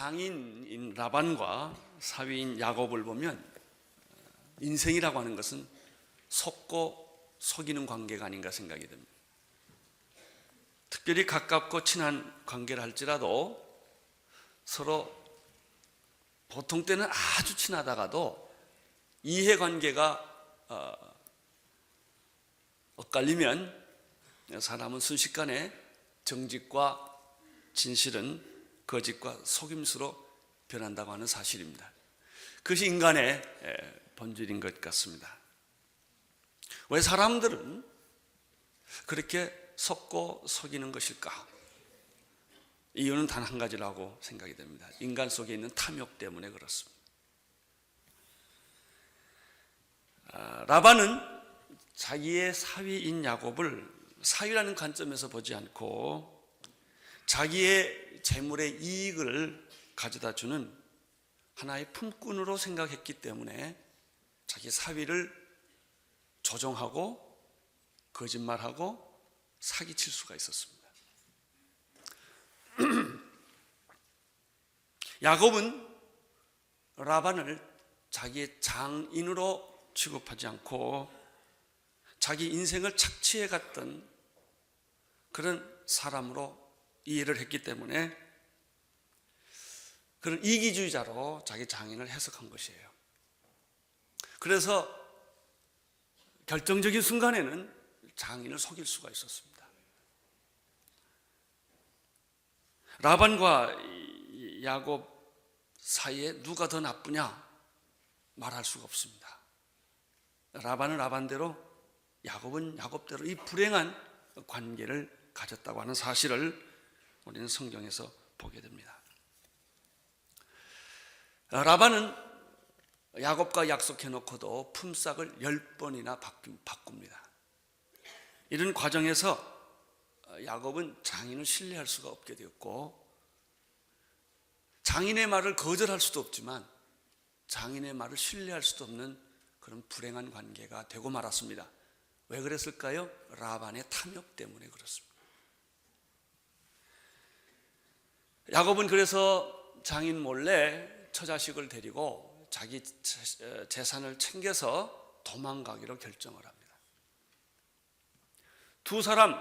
장인인 라반과 사위인 야곱을 보면 인생이라고 하는 것은 속고 속이는 관계가 아닌가 생각이 됩니다. 특별히 가깝고 친한 관계를 할지라도 서로 보통 때는 아주 친하다가도 이해관계가 엇갈리면 사람은 순식간에 정직과 진실은 거짓과 속임수로 변한다고 하는 사실입니다. 그것이 인간의 본질인 것 같습니다. 왜 사람들은 그렇게 속고 속이는 것일까? 이유는 단 한 가지라고 생각이 됩니다. 인간 속에 있는 탐욕 때문에 그렇습니다. 라반은 자기의 사위인 야곱을 사위라는 관점에서 보지 않고 자기의 재물의 이익을 가져다 주는 하나의 품꾼으로 생각했기 때문에 자기 사위를 조종하고 거짓말하고 사기칠 수가 있었습니다. 야곱은 라반을 자기의 장인으로 취급하지 않고 자기 인생을 착취해 갔던 그런 사람으로 이해를 했기 때문에 그런 이기주의자로 자기 장인을 해석한 것이에요. 그래서 결정적인 순간에는 장인을 속일 수가 있었습니다. 라반과 야곱 사이에 누가 더 나쁘냐 말할 수가 없습니다. 라반은 라반대로, 야곱은 야곱대로 이 불행한 관계를 가졌다고 하는 사실을 우리는 성경에서 보게 됩니다. 라반은 야곱과 약속해놓고도 품삯을 10번이나 바꿉니다. 이런 과정에서 야곱은 장인을 신뢰할 수가 없게 되었고, 장인의 말을 거절할 수도 없지만 장인의 말을 신뢰할 수도 없는 그런 불행한 관계가 되고 말았습니다. 왜 그랬을까요? 라반의 탐욕 때문에 그렇습니다. 야곱은 그래서 장인 몰래 처자식을 데리고 자기 재산을 챙겨서 도망가기로 결정을 합니다. 두 사람은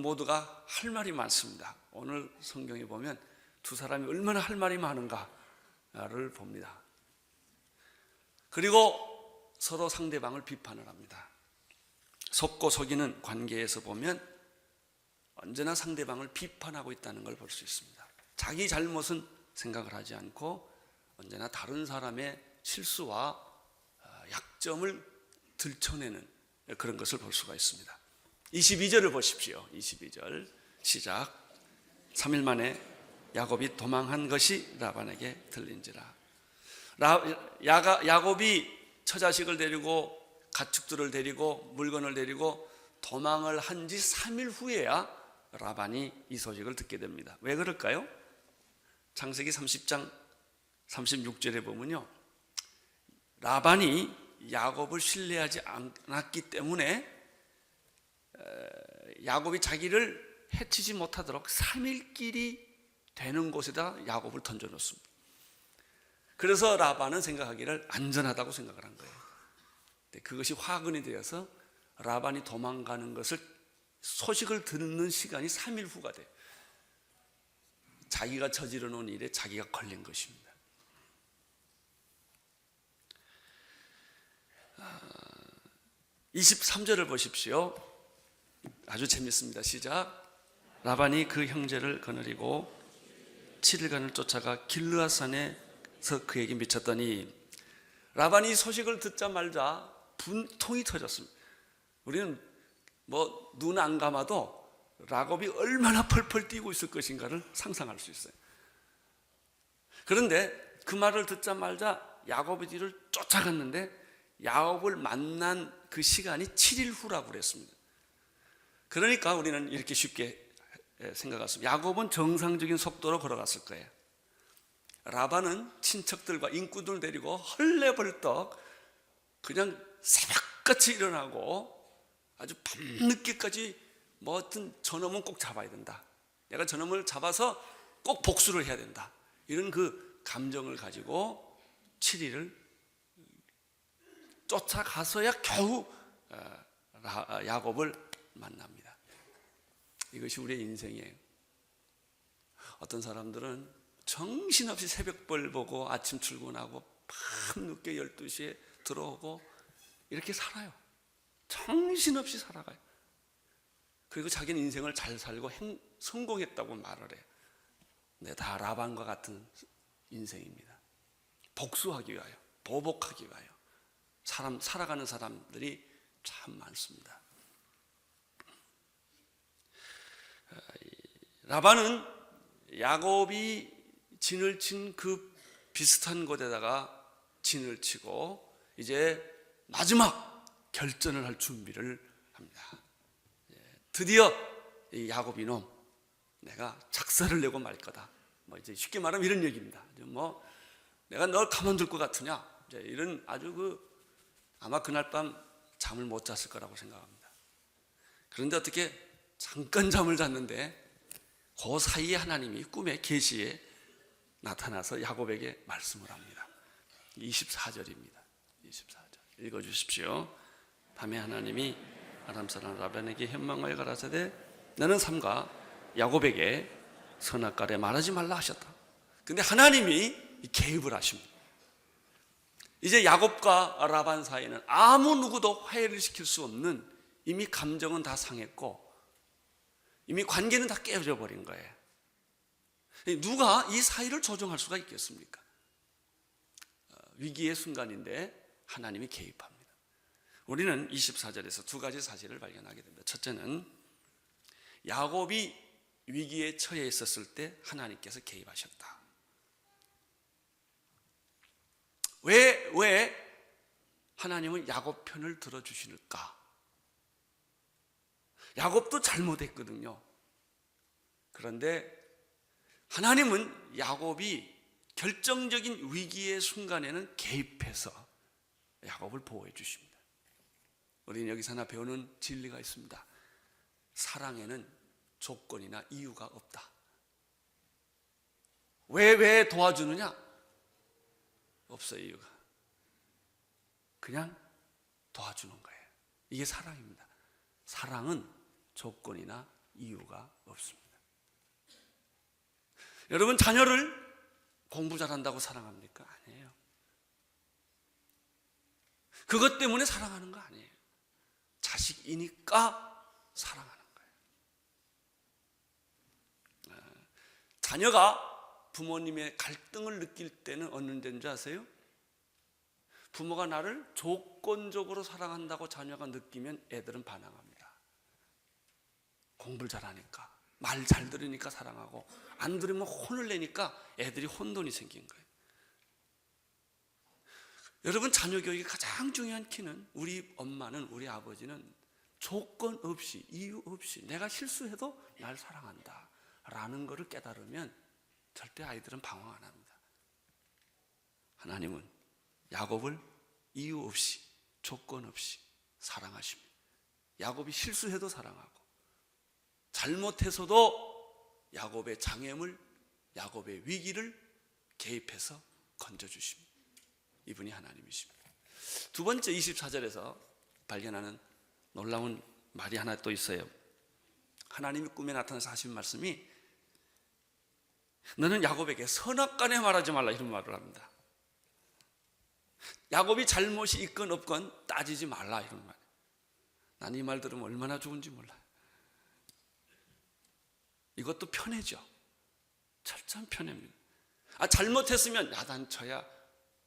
모두가 할 말이 많습니다. 오늘 성경에 보면 두 사람이 얼마나 할 말이 많은가를 봅니다. 그리고 서로 상대방을 비판을 합니다. 속고 속이는 관계에서 보면 언제나 상대방을 비판하고 있다는 걸 볼 수 있습니다. 자기 잘못은 생각을 하지 않고 언제나 다른 사람의 실수와 약점을 들춰내는 그런 것을 볼 수가 있습니다. 22절을 보십시오. 22절 시작. 3일 만에 야곱이 도망한 것이 라반에게 들린지라. 야곱이 처자식을 데리고 가축들을 데리고 물건을 데리고 도망을 한 지 3일 후에야 라반이 이 소식을 듣게 됩니다. 왜 그럴까요? 창세기 30장 36절에 보면요, 라반이 야곱을 신뢰하지 않았기 때문에 야곱이 자기를 해치지 못하도록 3일길이 되는 곳에다 야곱을 던져놓습니다. 그래서 라반은 생각하기를 안전하다고 생각을 한 거예요. 그것이 화근이 되어서 라반이 도망가는 것을 소식을 듣는 시간이 3일 후가 돼요. 자기가 저지러 놓은 일에 자기가 걸린 것입니다. 23절을 보십시오. 아주 재밌습니다. 시작. 라반이 그 형제를 거느리고 7일간을 쫓아가 길르앗산에서 그에게 미쳤더니, 라반이 소식을 듣자마자 분통이 터졌습니다. 우리는 눈 안 감아도 야곱이 얼마나 펄펄 뛰고 있을 것인가를 상상할 수 있어요. 그런데 그 말을 듣자마자 야곱의 뒤를 쫓아갔는데 야곱을 만난 그 시간이 7일 후라고 그랬습니다. 그러니까 우리는 이렇게 쉽게 생각했습니다. 야곱은 정상적인 속도로 걸어갔을 거예요. 라반은 친척들과 인구들 데리고 헐레벌떡 그냥 새벽같이 일어나고 아주 밤늦게까지 어떤 저놈은 꼭 잡아야 된다, 내가 저놈을 잡아서 꼭 복수를 해야 된다, 이런 그 감정을 가지고 7일을 쫓아가서야 겨우 야곱을 만납니다. 이것이 우리의 인생이에요. 어떤 사람들은 정신없이 새벽별 보고 아침 출근하고 밤늦게 12시에 들어오고 이렇게 살아요. 정신없이 살아가요. 그리고 자기는 인생을 잘 살고 성공했다고 말을 해요. 근데 다 라반과 같은 인생입니다. 복수하기 위하여, 보복하기 위하여 살아가는 사람들이 참 많습니다. 라반은 야곱이 진을 친 그 비슷한 곳에다가 진을 치고 이제 마지막 결전을 할 준비를 합니다. 드디어 이 야곱 이놈, 내가 작사를 내고 말 거다. 이제 쉽게 말하면 이런 얘기입니다. 내가 널 가만둘 것 같으냐? 이제 이런 아주 아마 그날 밤 잠을 못 잤을 거라고 생각합니다. 그런데 어떻게 잠깐 잠을 잤는데 그 사이에 하나님이 꿈의 계시에 나타나서 야곱에게 말씀을 합니다. 24절입니다. 24절 읽어주십시오. 밤에 하나님이 아람 사람 라반에게 현망하여 가라사대 너는 삼가 야곱에게 선악간에 말하지 말라 하셨다. 근데 하나님이 개입을 하십니다. 이제 야곱과 라반 사이에는 아무 누구도 화해를 시킬 수 없는, 이미 감정은 다 상했고 이미 관계는 다 깨져 버린 거예요. 누가 이 사이를 조정할 수가 있겠습니까? 위기의 순간인데 하나님이 개입합니다. 우리는 24절에서 두 가지 사실을 발견하게 됩니다. 첫째는 야곱이 위기에 처해 있었을 때 하나님께서 개입하셨다. 왜 하나님은 야곱 편을 들어주실까? 야곱도 잘못했거든요. 그런데 하나님은 야곱이 결정적인 위기의 순간에는 개입해서 야곱을 보호해 주십니다. 우리는 여기서 하나 배우는 진리가 있습니다. 사랑에는 조건이나 이유가 없다. 왜 도와주느냐? 없어요, 이유가. 그냥 도와주는 거예요. 이게 사랑입니다. 사랑은 조건이나 이유가 없습니다. 여러분, 자녀를 공부 잘한다고 사랑합니까? 아니에요. 그것 때문에 사랑하는 거 아니에요. 자식이니까 사랑하는 거예요. 자녀가 부모님의 갈등을 느낄 때는 어느 때인 줄 아세요? 부모가 나를 조건적으로 사랑한다고 자녀가 느끼면 애들은 반항합니다. 공부를 잘하니까, 말 잘 들으니까 사랑하고, 안 들으면 혼을 내니까 애들이 혼돈이 생긴 거예요. 여러분, 자녀 교육의 가장 중요한 키는, 우리 엄마는, 우리 아버지는 조건 없이, 이유 없이 내가 실수해도 날 사랑한다 라는 것을 깨달으면 절대 아이들은 방황 안 합니다. 하나님은 야곱을 이유 없이, 조건 없이 사랑하십니다. 야곱이 실수해도 사랑하고, 잘못해서도 야곱의 장애물, 야곱의 위기를 개입해서 건져주십니다. 이분이 하나님이십니다. 두 번째, 24절에서 발견하는 놀라운 말이 하나 또 있어요. 하나님이 꿈에 나타나서 하신 말씀이, 너는 야곱에게 선악간에 말하지 말라, 이런 말을 합니다. 야곱이 잘못이 있건 없건 따지지 말라, 이런 말. 난 이 말 들으면 얼마나 좋은지 몰라요. 이것도 편해져. 철저한 편해입니다. 잘못했으면 야단쳐야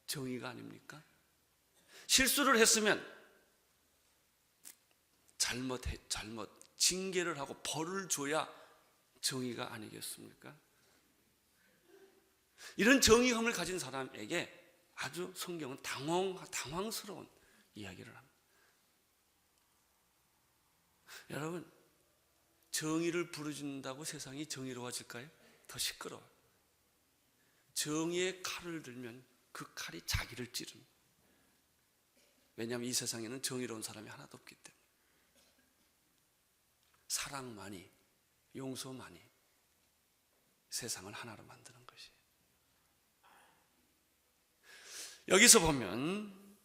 정의가 아닙니까? 실수를 했으면 잘못 징계를 하고 벌을 줘야 정의가 아니겠습니까? 이런 정의감을 가진 사람에게 아주 성경은 당황스러운 이야기를 합니다. 여러분, 정의를 부르짖는다고 세상이 정의로워질까요? 더 시끄러워요. 정의의 칼을 들면 그 칼이 자기를 찌릅니다. 왜냐하면 이 세상에는 정의로운 사람이 하나도 없기 때문에. 사랑만이, 용서만이 세상을 하나로 만드는 것이에요. 여기서 보면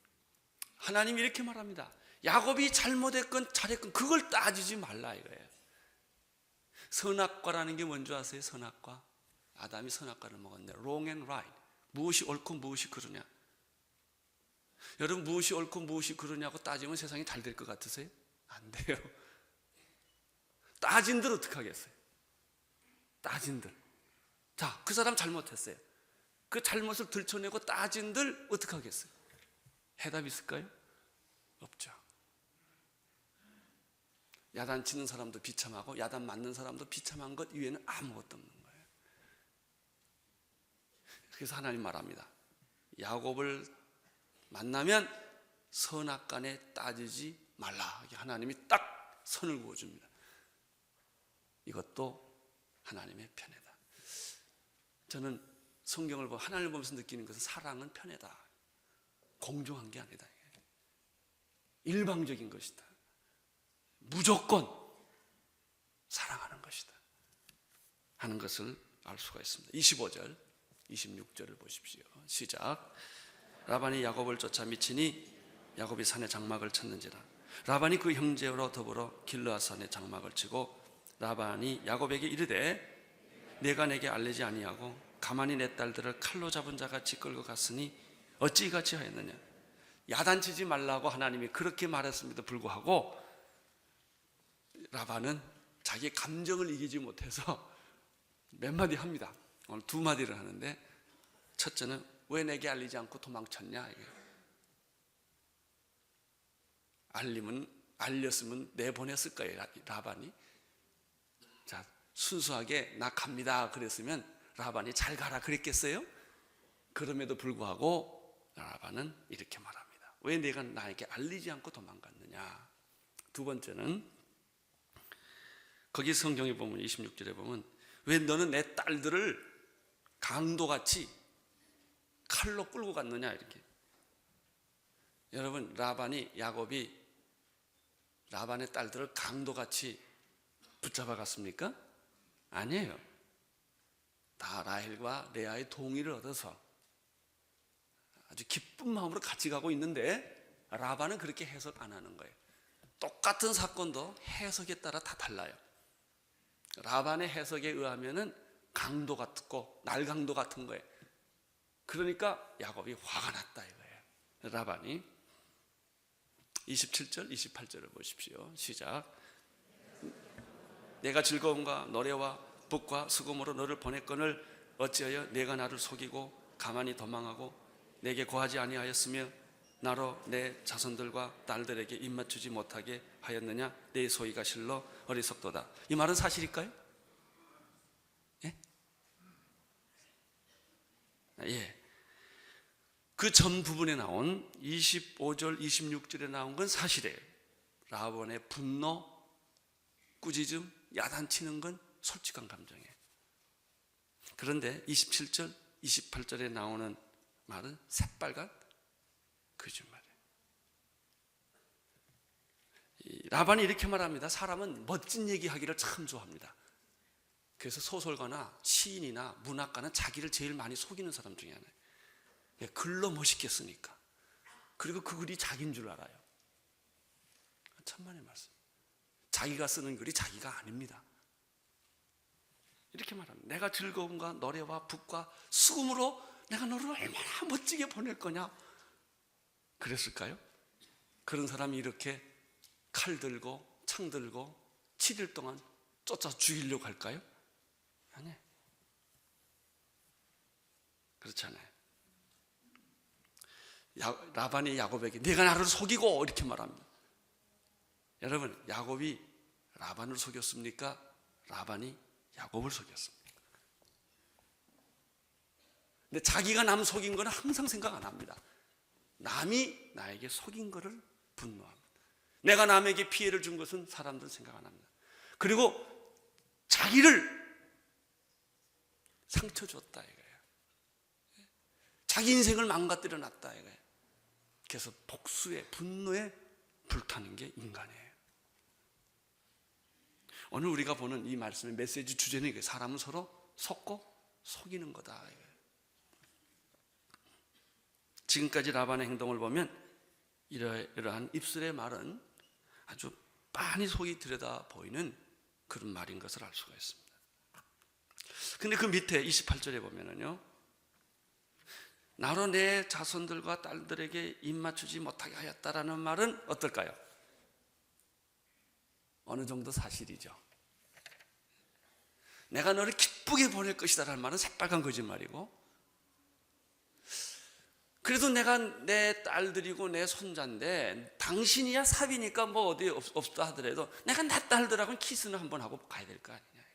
하나님이 이렇게 말합니다. 야곱이 잘못했건 잘했건 그걸 따지지 말라 이거예요. 선악과라는 게 뭔지 아세요? 선악과. 아담이 선악과를 먹었네. wrong and right. 무엇이 옳고 무엇이 그르냐. 여러분, 무엇이 옳고 무엇이 그르냐고 따지면 세상이 잘 될 것 같으세요? 안 돼요. 따진들 어떻게 하겠어요? 따진들. 자, 그 사람 잘못했어요. 그 잘못을 들춰내고 따진들 어떻게 하겠어요? 해답 있을까요? 없죠. 야단 치는 사람도 비참하고 야단 맞는 사람도 비참한 것 이외에는 아무것도 없는 거예요. 그래서 하나님 말합니다. 야곱을 만나면 선악간에 따지지 말라. 하나님이 딱 선을 그어줍니다. 이것도 하나님의 편애다. 저는 성경을 보고 하나님을 보면서 느끼는 것은 사랑은 편애다. 공정한 게 아니다. 일방적인 것이다. 무조건 사랑하는 것이다 하는 것을 알 수가 있습니다. 25절, 26절을 보십시오. 시작. 라반이 야곱을 쫓아 미치니 야곱이 산에 장막을 쳤는지라. 라반이 그 형제로 더불어 길르앗 산에 장막을 치고 라반이 야곱에게 이르되 내가 내게 알리지 아니하고 가만히 내 딸들을 칼로 잡은 자같이 끌고 갔으니 어찌 이같이 하였느냐. 야단치지 말라고 하나님이 그렇게 말했음에도 불구하고 라반은 자기의 감정을 이기지 못해서 몇 마디 합니다. 오늘 두 마디를 하는데, 첫째는 왜 내게 알리지 않고 도망쳤냐. 알렸으면 내보냈을 거예요, 라반이. 자, 순수하게 나 갑니다 그랬으면 라반이 잘 가라 그랬겠어요? 그럼에도 불구하고 라반은 이렇게 말합니다. 왜 내가 나에게 알리지 않고 도망갔느냐. 두 번째는 거기 성경에 보면 26절에 보면 왜 너는 내 딸들을 강도같이 칼로 끌고 갔느냐 이렇게. 여러분, 야곱이 라반의 딸들을 강도같이 붙잡아 갔습니까? 아니에요. 다 라헬과 레아의 동의를 얻어서 아주 기쁜 마음으로 같이 가고 있는데 라반은 그렇게 해석 안 하는 거예요. 똑같은 사건도 해석에 따라 다 달라요. 라반의 해석에 의하면은 강도 같고 날강도 같은 거예요. 그러니까 야곱이 화가 났다 이거예요. 라반이. 27절, 28절을 보십시오. 시작. 내가 즐거움과 노래와 북과 수금으로 너를 보냈거늘 어찌하여 내가 나를 속이고 가만히 도망하고 내게 고하지 아니하였으며 나로 내 자손들과 딸들에게 입맞추지 못하게 하였느냐. 내 소위가 실로 어리석도다. 이 말은 사실일까요? 예? 예. 그 전 부분에 나온 25절, 26절에 나온 건 사실이에요. 라반의 분노, 꾸짖음, 야단치는 건 솔직한 감정이에요. 그런데 27절, 28절에 나오는 말은 새빨간 거짓말이에요. 라반이 이렇게 말합니다. 사람은 멋진 얘기하기를 참 좋아합니다. 그래서 소설가나 시인이나 문학가는 자기를 제일 많이 속이는 사람 중에 하나예요. 글로 멋있게 쓰니까. 그리고 그 글이 자기인 줄 알아요. 천만의 말씀. 자기가 쓰는 글이 자기가 아닙니다. 이렇게 말합니다. 내가 즐거움과 노래와 북과 수금으로 내가 너를 얼마나 멋지게 보낼 거냐. 그랬을까요? 그런 사람이 이렇게 칼 들고 창 들고 7일 동안 쫓아 죽이려고 할까요? 아니에요. 그렇지 않아요. 라반이 야곱에게 네가 나를 속이고 이렇게 말합니다. 여러분, 야곱이 라반을 속였습니까? 라반이 야곱을 속였습니까? 근데 자기가 남 속인 거는 항상 생각 안 합니다. 남이 나에게 속인 거를 분노합니다. 내가 남에게 피해를 준 것은 사람들은 생각 안 합니다. 그리고 자기를 상처 줬다 이거예요. 자기 인생을 망가뜨려 놨다 이거예요. 그래서 복수에, 분노에 불타는 게 인간이에요. 오늘 우리가 보는 이 말씀의 메시지 주제는 이거예요. 사람은 서로 속고 속이는 거다 이거예요. 지금까지 라반의 행동을 보면 이러한 입술의 말은 아주 빤히 속이 들여다 보이는 그런 말인 것을 알 수가 있습니다. 근데 그 밑에 28절에 보면은요, 나로 내 자손들과 딸들에게 입맞추지 못하게 하였다라는 말은 어떨까요? 어느 정도 사실이죠. 내가 너를 기쁘게 보낼 것이다 라는 말은 새빨간 거짓말이고, 그래도 내가 내 딸들이고 내 손자인데 당신이야 삽이니까 뭐 어디 없다 하더라도 내가 내 딸들하고는 키스는 한번 하고 가야 될 거 아니냐.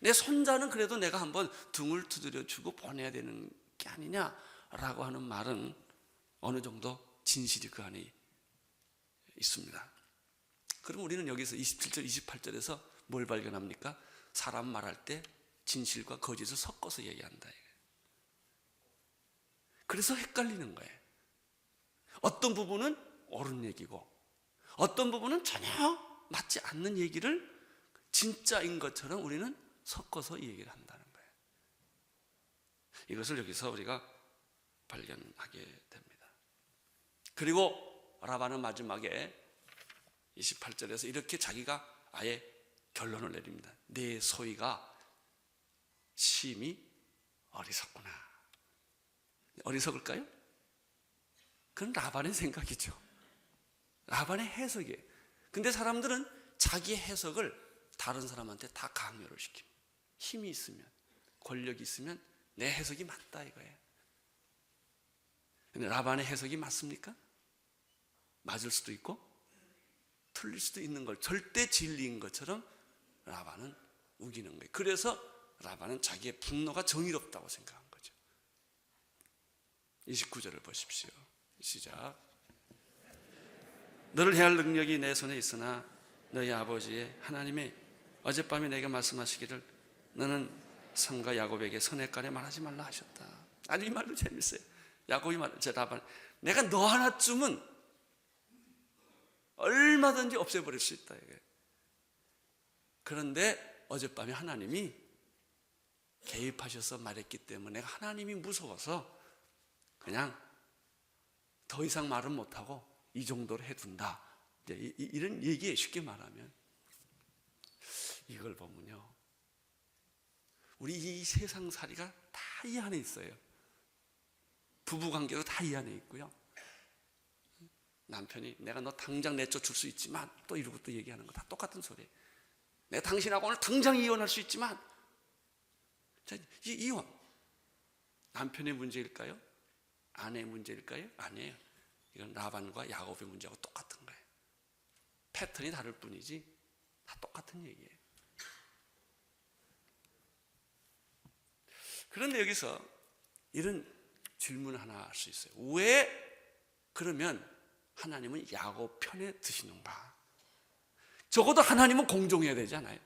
내 손자는 그래도 내가 한번 등을 두드려 주고 보내야 되는 게 아니냐라고 하는 말은 어느 정도 진실이 그 안에 있습니다. 그럼 우리는 여기서 27절, 28절에서 뭘 발견합니까? 사람 말할 때 진실과 거짓을 섞어서 얘기한다. 그래서 헷갈리는 거예요. 어떤 부분은 옳은 얘기고 어떤 부분은 전혀 맞지 않는 얘기를 진짜인 것처럼 우리는 섞어서 얘기를 한다는 거예요. 이것을 여기서 우리가 발견하게 됩니다. 그리고 라반은 마지막에 28절에서 이렇게 자기가 아예 결론을 내립니다. 내 소위가 심히 어리석구나. 어리석을까요? 그건 라반의 생각이죠. 라반의 해석이에요. 근데 사람들은 자기의 해석을 다른 사람한테 다 강요를 시킵니다. 힘이 있으면, 권력이 있으면 내 해석이 맞다 이거예요. 근데 라반의 해석이 맞습니까? 맞을 수도 있고 틀릴 수도 있는 걸 절대 진리인 것처럼 라반은 우기는 거예요. 그래서 라반은 자기의 분노가 정의롭다고 생각한 거죠. 29절을 보십시오. 시작. 너를 해할 능력이 내 손에 있으나 너희 아버지의 하나님이 어젯밤에 내게 말씀하시기를 너는 삼가 야곱에게 선악간에 말하지 말라 하셨다. 아주 이 말도 재밌어요. 야곱이 라반, 내가 너 하나쯤은 얼마든지 없애버릴 수 있다. 이게. 그런데 어젯밤에 하나님이 개입하셔서 말했기 때문에 내가 하나님이 무서워서 그냥 더 이상 말은 못하고 이 정도로 해둔다. 이런 얘기에 쉽게 말하면 이걸 보면요, 우리 이 세상살이가 다 이 안에 있어요. 부부관계도 다 이 안에 있고요. 남편이 내가 너 당장 내쫓을 수 있지만 또 이러고 또 얘기하는 거 다 똑같은 소리예요. 내가 당신하고 오늘 당장 이혼할 수 있지만. 자, 이 이혼 남편의 문제일까요? 아내의 문제일까요? 아니에요. 이건 라반과 야곱의 문제하고 똑같은 거예요. 패턴이 다를 뿐이지 다 똑같은 얘기예요. 그런데 여기서 이런 질문을 하나 할 수 있어요. 왜 그러면 하나님은 야곱 편에 드시는가? 적어도 하나님은 공정해야 되잖아요.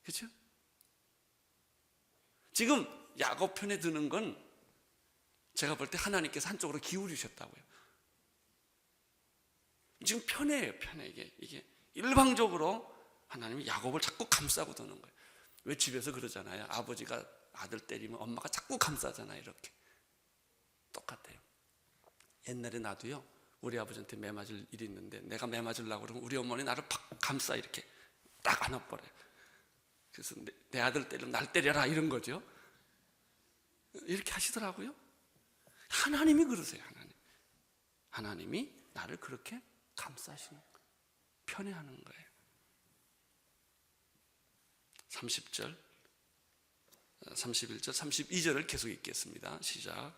그렇죠? 지금 야곱 편에 드는 건 제가 볼 때 하나님께서 한쪽으로 기울이셨다고요. 지금 편해요, 편해. 이게 일방적으로 하나님이 야곱을 자꾸 감싸고 드는 거예요. 왜 집에서 그러잖아요. 아버지가 아들 때리면 엄마가 자꾸 감싸잖아요. 이렇게 똑같아요. 옛날에 나도요, 우리 아버지한테 매 맞을 일이 있는데 내가 매 맞으려고 그러면 우리 어머니 나를 팍 감싸 이렇게 딱 안아버려요. 그래서 내 아들 때리면 날 때려라 이런 거죠. 이렇게 하시더라고요. 하나님이 그러세요. 하나님이 나를 그렇게 감싸시는 거예요. 편애하는 거예요. 30절, 31절, 32절을 계속 읽겠습니다. 시작.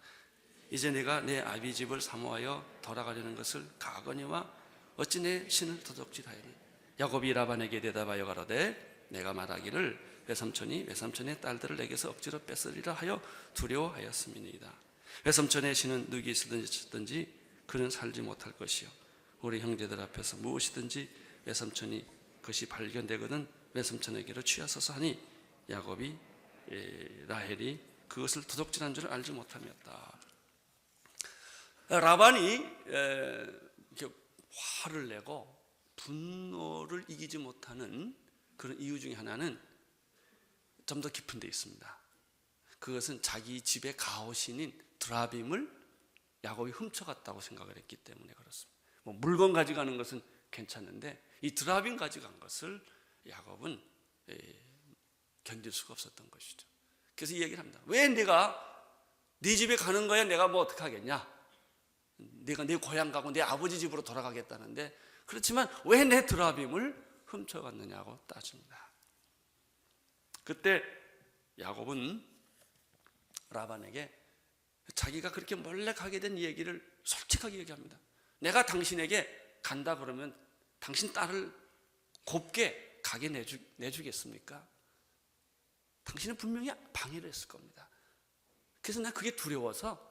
이제 내가 내 아비 집을 사모하여 돌아가려는 것을 가거니와 어찌 내 신을 도둑질하였니? 야곱이 라반에게 대답하여 가로되 내가 말하기를 외삼촌이 외삼촌의 딸들을 내게서 억지로 뺏으리라 하여 두려워하였음이니이다. 외삼촌의 신은 누기 있든지 그는 살지 못할 것이요 우리 형제들 앞에서 무엇이든지 외삼촌이 그것이 발견되거든 외삼촌에게로 취하소서 하니 야곱이 라헬이 그것을 도둑질한 줄 알지 못함이었다. 라반이 화를 내고 분노를 이기지 못하는 그런 이유 중에 하나는 좀 더 깊은 데 있습니다. 그것은 자기 집의 가호신인 드라빔을 야곱이 훔쳐갔다고 생각을 했기 때문에 그렇습니다. 뭐 물건 가져가는 것은 괜찮은데 이 드라빔 가져간 것을 야곱은 견딜 수가 없었던 것이죠. 그래서 이 얘기를 합니다. 왜 내가 네 집에 가는 거야? 내가 뭐 어떻게 하겠냐? 내가 내 고향 가고 내 아버지 집으로 돌아가겠다는데, 그렇지만 왜 내 드라빔을 훔쳐갔느냐고 따집니다. 그때 야곱은 라반에게 자기가 그렇게 몰래 가게 된 얘기를 솔직하게 얘기합니다. 내가 당신에게 간다 그러면 당신 딸을 곱게 가게 내주겠습니까? 당신은 분명히 방해를 했을 겁니다. 그래서 난 그게 두려워서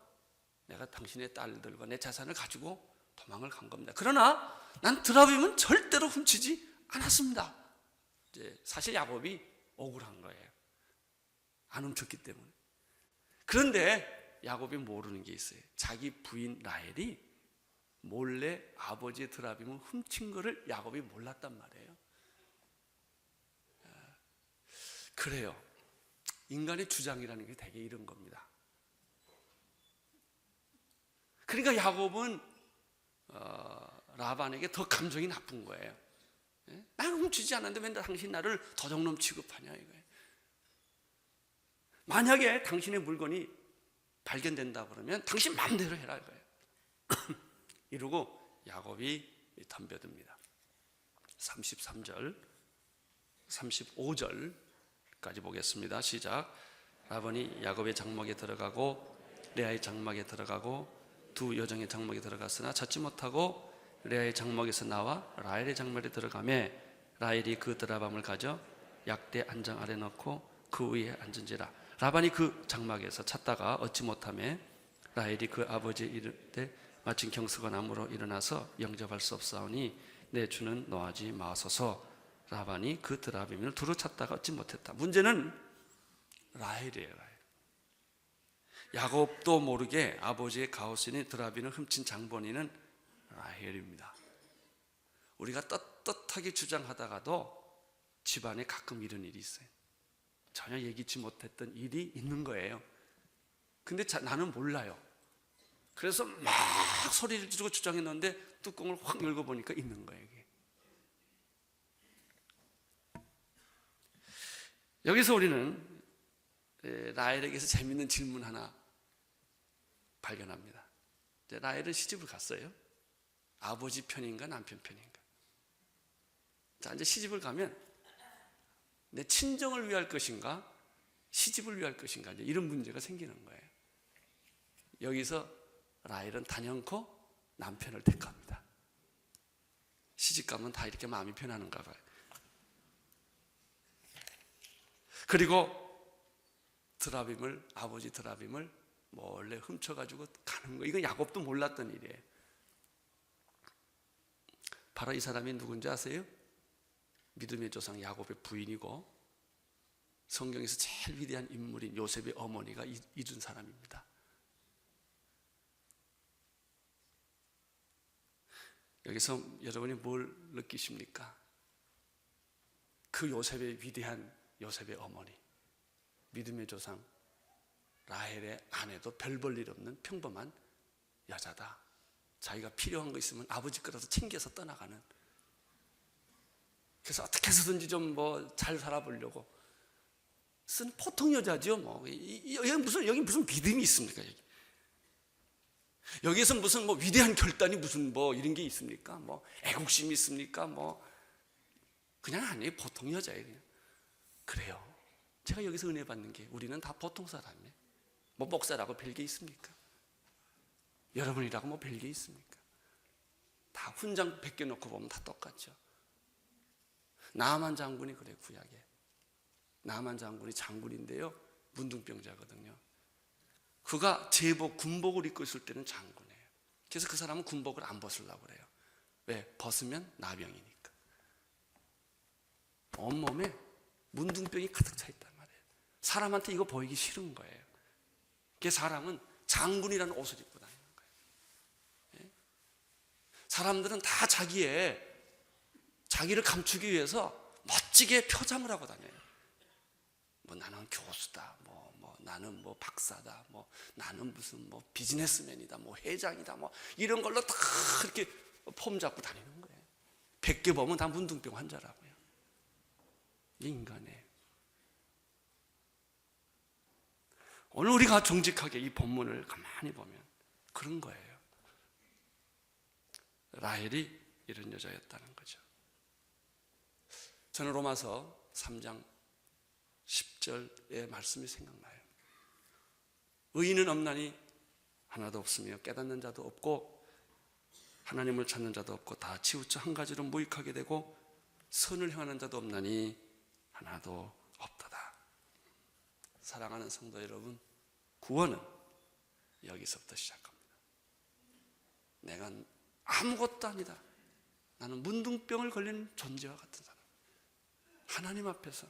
내가 당신의 딸들과 내 자산을 가지고 도망을 간 겁니다. 그러나 난 드라빔은 절대로 훔치지 않았습니다. 이제 사실 야곱이 억울한 거예요. 안 훔쳤기 때문에. 그런데 야곱이 모르는 게 있어요. 자기 부인 라헬이 몰래 아버지의 드라빔을 훔친 거를 야곱이 몰랐단 말이에요. 그래요. 인간의 주장이라는 게 되게 이런 겁니다. 그러니까 야곱은 라반에게 더 감정이 나쁜 거예요. 난 훔치지 않았는데 맨날 당신 나를 도적놈 취급하냐 이거예요. 만약에 당신의 물건이 발견된다 그러면 당신 마음대로 해라 이거예요. 이러고 야곱이 덤벼듭니다. 33절 35절까지 보겠습니다. 시작. 라반이 야곱의 장막에 들어가고 레아의 장막에 들어가고 두 여종의 장막에 들어갔으나 찾지 못하고 레아의 장막에서 나와 라헬의 장막에 들어가매 라헬이 그 드라밤을 가져 약대 안장 아래 넣고 그 위에 앉은지라. 라반이 그 장막에서 찾다가 얻지 못하매 라헬이 그 아버지 이를 때 마침 경수가 나무로 일어나서 영접할 수 없사오니 내 주는 노하지 마소서. 라반이 그 드라빔을 두루 찾다가 얻지 못했다. 문제는 라헬이에요. 라헬. 야곱도 모르게 아버지의 가오신인 드라빔을 훔친 장본인은 라헬입니다. 우리가 떳떳하게 주장하다가도 집안에 가끔 이런 일이 있어요. 전혀 예기치 못했던 일이 있는 거예요. 근데 나는 몰라요. 그래서 막 소리를 지르고 주장했는데 뚜껑을 확 열고 보니까 있는 거예요. 이게. 여기서 우리는 라헬에게서 재밌는 질문 하나 발견합니다. 라헬은 시집을 갔어요. 아버지 편인가 남편 편인가? 자, 이제 시집을 가면 내 친정을 위할 것인가 시집을 위할 것인가 이제 이런 문제가 생기는 거예요. 여기서 라헬은 단연코 남편을 택합니다. 시집 가면 다 이렇게 마음이 편하는가 봐요. 그리고 아버지 드라빔을 몰래 훔쳐가지고 가는 거. 이건 야곱도 몰랐던 일이에요. 바로 이 사람이 누군지 아세요? 믿음의 조상 야곱의 부인이고 성경에서 제일 위대한 인물인 요셉의 어머니가 이룬 사람입니다. 여기서 여러분이 뭘 느끼십니까? 그 요셉의 위대한 요셉의 어머니, 믿음의 조상 라헬의 아내도 별 볼 일 없는 평범한 여자다. 자기가 필요한 거 있으면 아버지 거라도 챙겨서 떠나가는. 그래서 어떻게 해서든지 좀 뭐 잘 살아보려고 쓴 보통 여자죠. 뭐 여기 무슨 믿음이 있습니까? 여기에서 무슨 뭐 위대한 결단이 무슨 뭐 이런 게 있습니까? 뭐 애국심이 있습니까? 뭐 그냥 아니에요. 보통 여자예요. 그냥. 그래요. 제가 여기서 은혜 받는 게 우리는 다 보통 사람이에요. 뭐 목사라고 별게 있습니까? 여러분이라고 뭐 별게 있습니까? 다 훈장 벗겨놓고 보면 다 똑같죠. 나만 장군이 그래. 구약에 나만 장군이 장군인데요, 문둥병자거든요. 그가 제복 군복을 입고 있을 때는 장군이에요. 그래서 그 사람은 군복을 안 벗으려고 그래요. 왜? 벗으면 나병이니까. 온몸에 문둥병이 가득 차 있단 말이에요. 사람한테 이거 보이기 싫은 거예요. 그래서 사람은 장군이라는 옷을 입고 다니는 거예요. 사람들은 다 자기를 감추기 위해서 멋지게 표장을 하고 다녀요. 뭐 나는 교수다, 뭐 나는 뭐 박사다, 뭐 나는 무슨 뭐 비즈니스맨이다, 뭐 회장이다, 뭐 이런 걸로 다 이렇게 폼 잡고 다니는 거예요. 100개 보면 다 문둥병 환자라고요. 인간의. 오늘 우리가 정직하게 이 본문을 가만히 보면 그런 거예요. 라헬이 이런 여자였다는 거죠. 저는 로마서 3장 10절의 말씀이 생각나요. 의인은 없나니 하나도 없으며 깨닫는 자도 없고 하나님을 찾는 자도 없고 다 치우쳐 한 가지로 무익하게 되고 선을 행하는 자도 없나니 하나도 없도다. 사랑하는 성도 여러분, 구원은 여기서부터 시작합니다. 내가 아무것도 아니다, 나는 문둥병을 걸린 존재와 같은 사람, 하나님 앞에서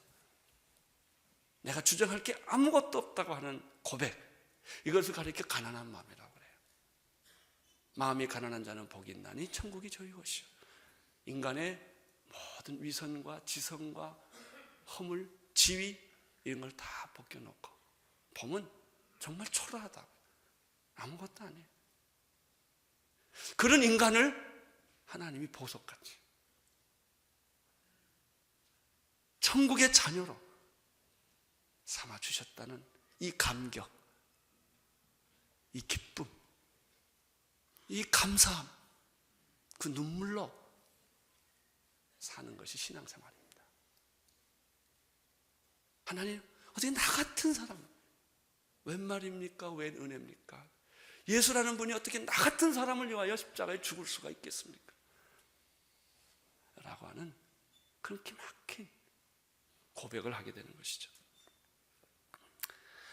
내가 주장할 게 아무것도 없다고 하는 고백, 이것을 가리켜 가난한 마음이라고 그래요. 마음이 가난한 자는 복이 있나니 천국이 저희 것이요. 인간의 모든 위선과 지성과 허물, 지위 이런 걸 다 벗겨놓고 보면 정말 초라하다, 아무것도 아니에요. 그런 인간을 하나님이 보석같이 천국의 자녀로 삼아주셨다는 이 감격, 이 기쁨, 이 감사함, 그 눈물로 사는 것이 신앙생활입니다. 하나님, 어떻게 나 같은 사람, 웬 말입니까? 웬 은혜입니까? 예수라는 분이 어떻게 나 같은 사람을 위하여 십자가에 죽을 수가 있겠습니까? 라고 하는 그런 기막힌 고백을 하게 되는 것이죠.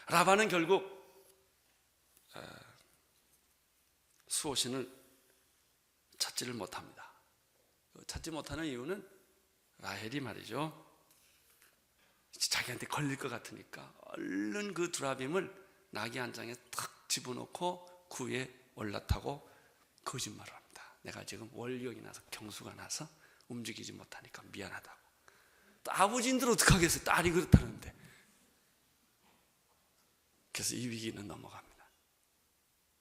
라반은 결국 수호신을 찾지를 못합니다. 찾지 못하는 이유는 라헬이 말이죠, 자기한테 걸릴 것 같으니까 얼른 그 두라빔을 나귀 한 장에 탁 집어넣고 그 위에 올라타고 거짓말을 합니다. 내가 지금 월경이 나서 경수가 나서 움직이지 못하니까 미안하다고. 또 아버지인들 어떡하겠어요, 딸이 그렇다는데. 그래서 이 위기는 넘어갑니다.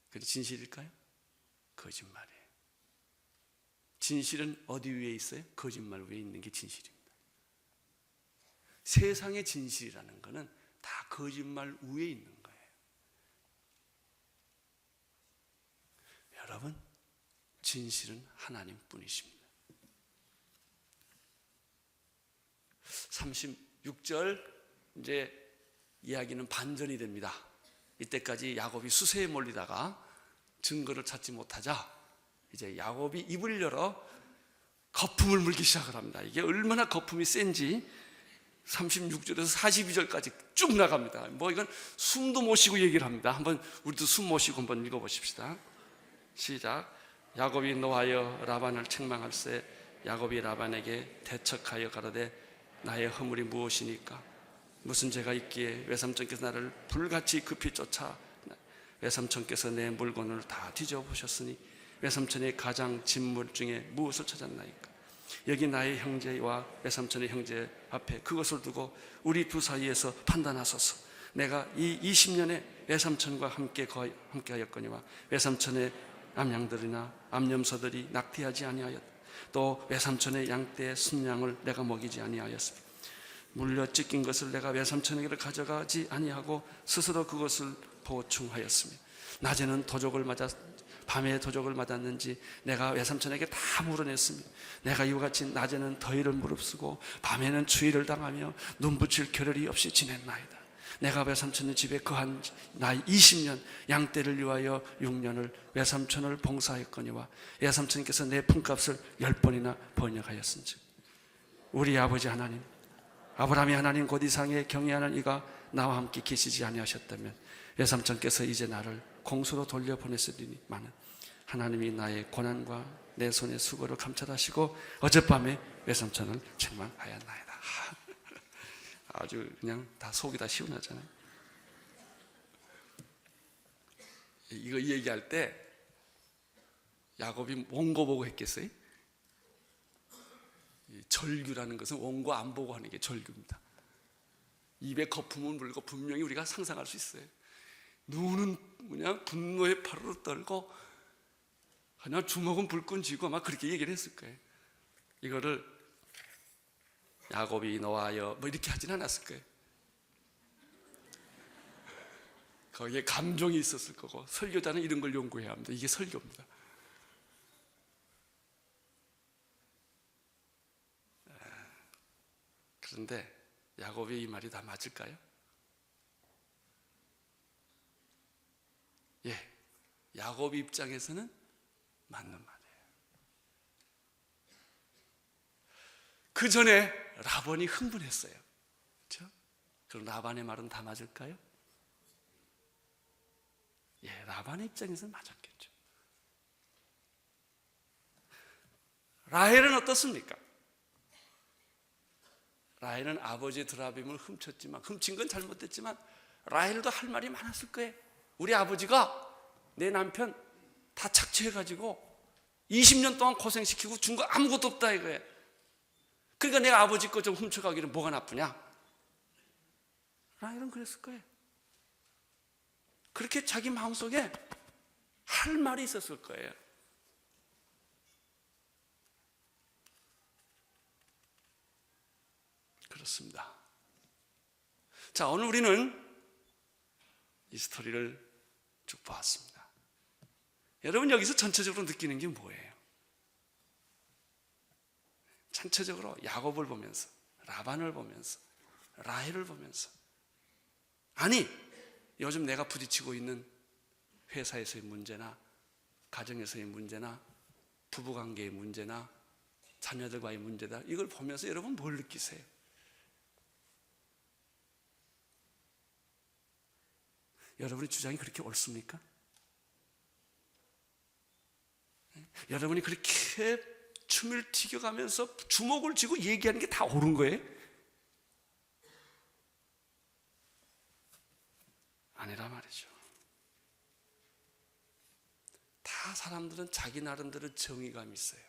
그게 진실일까요? 거짓말이에요. 진실은 어디 위에 있어요? 거짓말 위에 있는 게 진실입니다. 세상의 진실이라는 것은 다 거짓말 위에 있는 거예요. 여러분, 진실은 하나님뿐이십니다. 36절 이제 이야기는 반전이 됩니다. 이때까지 야곱이 수세에 몰리다가 증거를 찾지 못하자 이제 야곱이 입을 열어 거품을 물기 시작을 합니다. 이게 얼마나 거품이 센지 36절에서 42절까지 쭉 나갑니다. 뭐 이건 숨도 못 쉬고 얘기를 합니다. 한번 우리도 숨 못 쉬고 한번 읽어보십시다. 시작. 야곱이 노하여 라반을 책망할세 야곱이 라반에게 대척하여 가로되 나의 허물이 무엇이니까? 무슨 죄가 있기에 외삼촌께서 나를 불같이 급히 쫓아 외삼촌께서 내 물건을 다 뒤져보셨으니 외삼촌의 가장 진물 중에 무엇을 찾았나이까? 여기 나의 형제와 외삼촌의 형제 앞에 그것을 두고 우리 두 사이에서 판단하소서. 내가 이 20년에 외삼촌과 함께 하였거니와 외삼촌의 암양들이나 암염소들이 낙태하지 아니하였다. 또 외삼촌의 양떼의 순양을 내가 먹이지 아니하였으며 물려 찢긴 것을 내가 외삼촌에게로 가져가지 아니하고 스스로 그것을 보충하였으며 낮에는 도적을 맞아 밤에 도적을 맞았는지 내가 외삼촌에게 다 물어냈으며 내가 이와 같이 낮에는 더위를 무릅쓰고 밤에는 추위를 당하며 눈붙일 겨를이 없이 지냈나이다. 내가 외삼촌의 집에 거한 나이 20년 양떼를 위하여 6년을 외삼촌을 봉사하였거니와 외삼촌께서 내 품값을 10번이나 번역하였은즉 우리 아버지 하나님 아브라함의 하나님 곧 이상에 경외하는 이가 나와 함께 계시지 아니하셨다면 외삼촌께서 이제 나를 공수로 돌려보냈으리니만은 하나님이 나의 고난과 내 손의 수고를 감찰하시고 어젯밤에 외삼촌을 책망하였나이다. 아주 그냥 다 속이 다 시원하잖아요. 이거 얘기할 때 야곱이 원고 보고 했겠어요? 절규라는 것은 원고 안 보고 하는 게 절규입니다. 입에 거품을 물고 분명히 우리가 상상할 수 있어요. 눈은 그냥 분노에 파르르 떨고 그냥 주먹은 불끈 쥐고 아마 그렇게 얘기를 했을 거예요. 이거를 야곱이 노하여 뭐 이렇게 하진 않았을 거예요. 거기에 감정이 있었을 거고, 설교자는 이런 걸 연구해야 합니다. 이게 설교입니다. 그런데 야곱의 이 말이 다 맞을까요? 예, 야곱 입장에서는 맞는 말이에요. 그 전에 라반이 흥분했어요. 그렇죠? 그럼 라반의 말은 다 맞을까요? 예, 라반의 입장에서는 맞았겠죠. 라헬은 어떻습니까? 라헬은 아버지의 드라빔을 훔쳤지만, 훔친 건 잘못됐지만 라헬도 할 말이 많았을 거예요. 우리 아버지가 내 남편 다 착취해가지고 20년 동안 고생시키고 준 거 아무것도 없다 이거예요. 그러니까 내가 아버지 거 좀 훔쳐가기는 뭐가 나쁘냐? 라헬은 그랬을 거예요. 그렇게 자기 마음속에 할 말이 있었을 거예요. 그렇습니다. 자, 오늘 우리는 이 스토리를 쭉 보았습니다. 여러분 여기서 전체적으로 느끼는 게 뭐예요? 전체적으로 야곱을 보면서, 라반을 보면서, 라헬을 보면서, 아니 요즘 내가 부딪히고 있는 회사에서의 문제나 가정에서의 문제나 부부관계의 문제나 자녀들과의 문제다, 이걸 보면서 여러분 뭘 느끼세요? 여러분의 주장이 그렇게 옳습니까? 여러분이 그렇게 춤을 튀겨가면서 주먹을 쥐고 얘기하는 게 다 옳은 거예요? 아니라 말이죠. 다 사람들은 자기 나름대로 정의감이 있어요.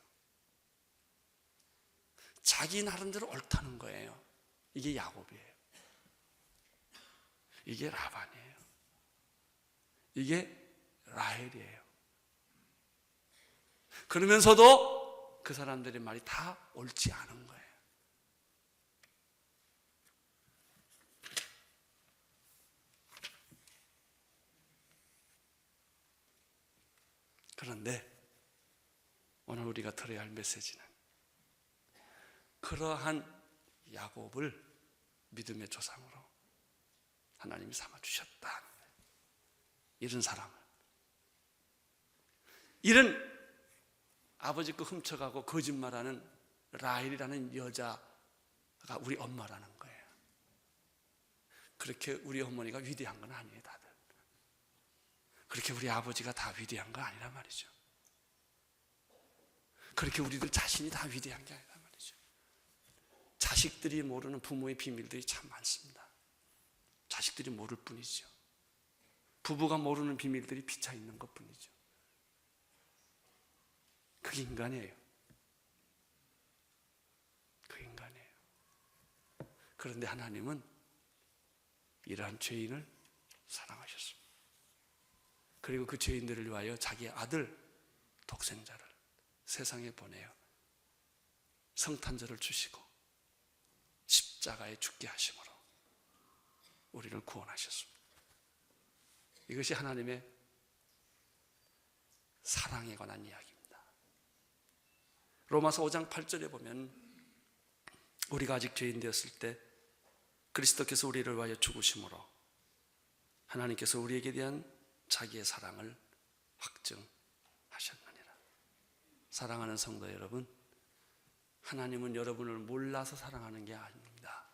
자기 나름대로 옳다는 거예요. 이게 야곱이에요. 이게 라반이에요. 이게 라헬이에요. 그러면서도 그 사람들의 말이 다 옳지 않은 거예요. 그런데 오늘 우리가 들어야 할 메시지는 그러한 야곱을 믿음의 조상으로 하나님이 삼아주셨다. 이런 사람을, 이런 아버지 거 훔쳐가고 거짓말하는 라헬이라는 여자가 우리 엄마라는 거예요. 그렇게 우리 어머니가 위대한 건 아니에요, 다들. 그렇게 우리 아버지가 다 위대한 거 아니란 말이죠. 그렇게 우리들 자신이 다 위대한 게 아니란 말이죠. 자식들이 모르는 부모의 비밀들이 참 많습니다. 자식들이 모를 뿐이죠. 부부가 모르는 비밀들이 비쳐 있는 것 뿐이죠. 그게 인간이에요. 그 인간이에요. 그런데 하나님은 이러한 죄인을 사랑하셨습니다. 그리고 그 죄인들을 위하여 자기의 아들 독생자를 세상에 보내어 성탄절을 주시고 십자가에 죽게 하심으로 우리를 구원하셨습니다. 이것이 하나님의 사랑에 관한 이야기입니다. 로마서 5장 8절에 보면 우리가 아직 죄인 되었을 때 그리스도께서 우리를 위하여 죽으심으로 하나님께서 우리에게 대한 자기의 사랑을 확증하셨느니라. 사랑하는 성도 여러분, 하나님은 여러분을 몰라서 사랑하는 게 아닙니다.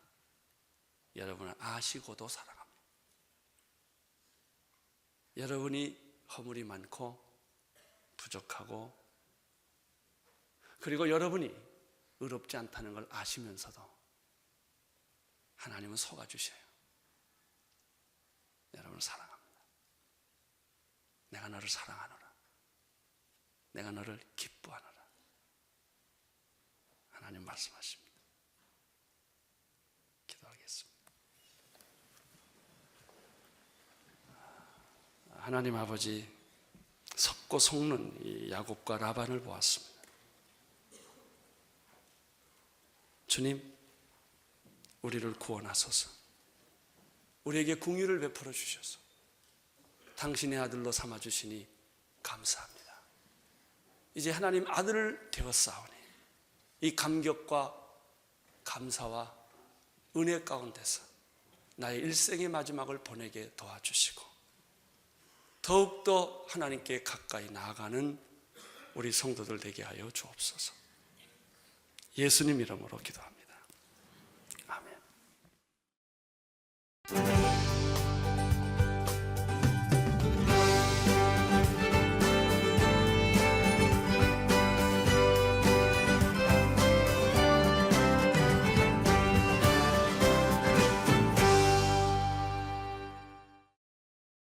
여러분을 아시고도 사랑합니다. 여러분이 허물이 많고 부족하고, 그리고 여러분이 의롭지 않다는 걸 아시면서도 하나님은 속아주셔요. 여러분을 사랑합니다. 내가 너를 사랑하노라. 내가 너를 기뻐하노라. 하나님 말씀하십니다. 기도하겠습니다. 하나님 아버지, 섞고 속는 이 야곱과 라반을 보았습니다. 주님, 우리를 구원하소서. 우리에게 긍휼을 베풀어 주셔서 당신의 아들로 삼아주시니 감사합니다. 이제 하나님 아들을 되었사오니 이 감격과 감사와 은혜 가운데서 나의 일생의 마지막을 보내게 도와주시고 더욱더 하나님께 가까이 나아가는 우리 성도들 되게 하여 주옵소서. 예수님 이름으로 기도합니다. 아멘.